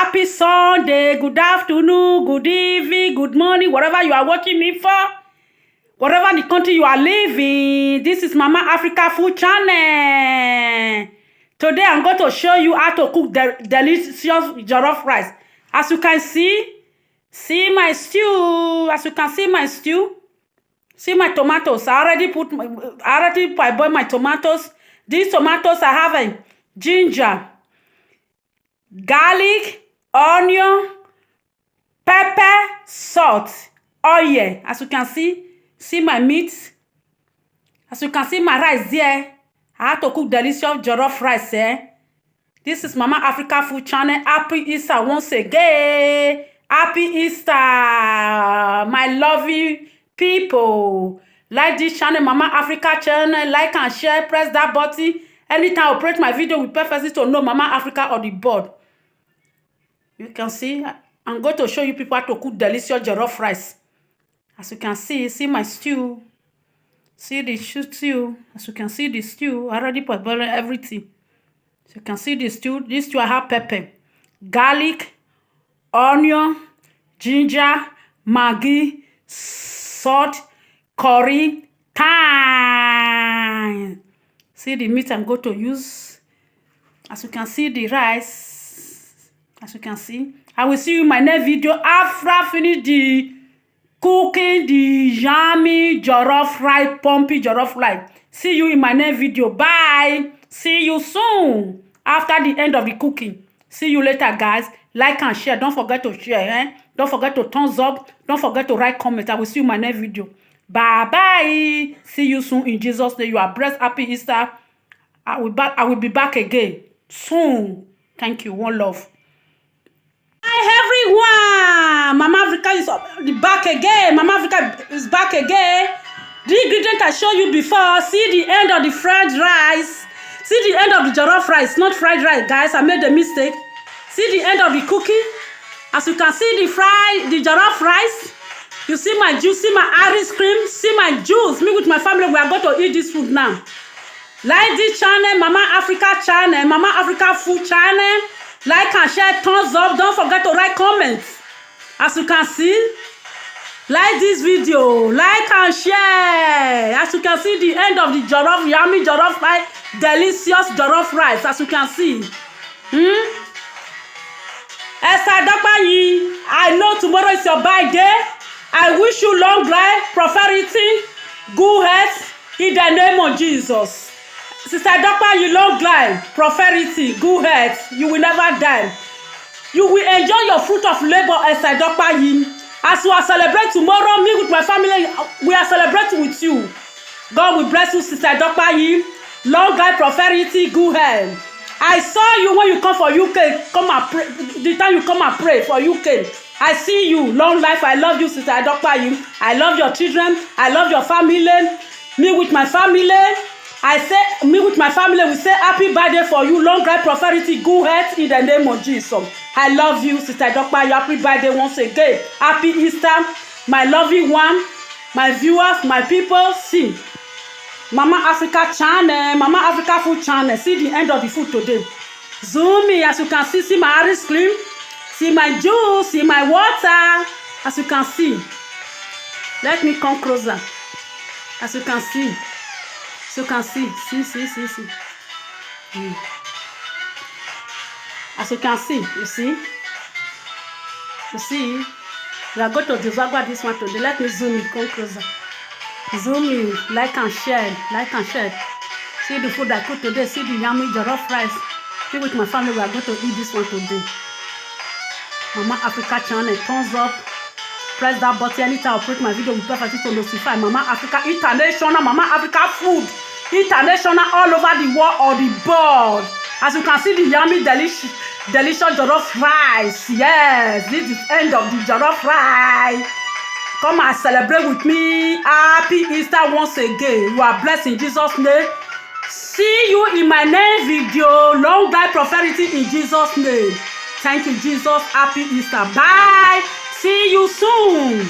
Happy Sunday, good afternoon, good evening, good morning, whatever you are watching me for, whatever the country you are living. This is Mama Africa Food Channel. Today I'm going to show you how to cook delicious jollof rice. As you can see my stew. As you can see my stew. See my tomatoes. I already boiled my tomatoes. These tomatoes are having ginger, garlic, onion, pepper, salt, oil. As you can see my meat. As you can see my rice there. I have to cook delicious jollof rice. This is Mama Africa Food Channel. Happy Easter once again. Happy Easter, my loving people. Like this channel, Mama Africa Channel. Like and share. Press that button. Anytime I operate my video, we perfectly to know Mama Africa on the board. You can see, I'm going to show you people how to cook delicious jollof rice. As you can see my stew. See the stew. As you can see the stew, I already put everything. So you can see the stew. This stew I have pepper, garlic, onion, ginger, maggi, salt, curry, thyme. See the meat I'm going to use. As you can see the rice. As you can see, I will see you in my next video after I finish the cooking the yummy jollof rice, pumpy jollof rice. See you in my next video. Bye. See you soon after the end of the cooking. See you later, guys. Like and share. Don't forget to share. Don't forget to thumbs up. Don't forget to write comment. I will see you in my next video. Bye bye. See you soon in Jesus' name. You are blessed. Happy Easter. I will be back again soon. Thank you. One love. Hi everyone. Mama Africa is back again. Mama Africa is back again. The ingredient I showed you before. See the end of the fried rice. See the end of the jollof rice. Not fried rice, guys. I made a mistake. See the end of the cooking. As you can see the jollof rice. You see my juice, see my ice cream, see my juice. Me with my family, we are going to eat this food now. Like this channel, Mama Africa Channel, Mama Africa Food Channel. Like and share, thumbs up. Don't forget to write comments. As you can see, like this video, like and share. As you can see, the end of the jollof, yummy jollof rice, delicious jollof rice. As you can see. Esther Dapayi, I know tomorrow is your birthday. I wish you long life, prosperity, good health, in the name of Jesus. Sister Dapayi, long life, prosperity, good health. You will never die. You will enjoy your fruit of labor, Esther Dapayi. As you are celebrating tomorrow, me with my family, we are celebrating with you. God will bless you, Sister Dapayi. Long life, prosperity, good health. I saw you when you come for UK. Come and pray. The time you come and pray for UK. I see you. Long life. I love you, Sister Dapayi. I love your children. I love your family. Me with my family. I say, me with my family, we say happy birthday for you. Long life, prosperity, good health in the name of Jesus. I love you, Sister Dapayi. Happy birthday once again. Happy Easter, my loving one, my viewers, my people. See. Mama Africa Channel, Mama Africa Food Channel. See the end of the food today. Zoom in. As you can see my ice cream. See my juice. See my water. As you can see. Let me come closer. As you can see. As you can see. See. As you can see. You see. You see. We are going to devour this one today. Let me zoom in. Come closer. Zoom in, like and share, See the food I cook today, see the yummy jollof rice. See with my family, we are going to eat this one today. Mama Africa Channel, thumbs up. Press that button. Anytime I upload my video, we perfectly to notify Mama Africa International, Mama Africa Food International all over the world or the board. As you can see the yummy, delicious jollof rice. Yes, this is the end of the jollof rice. Come and celebrate with me. Happy Easter once again. You are blessed in Jesus' name. See you in my next video. Long life, prosperity in Jesus' name. Thank you, Jesus. Happy Easter. Bye. See you soon.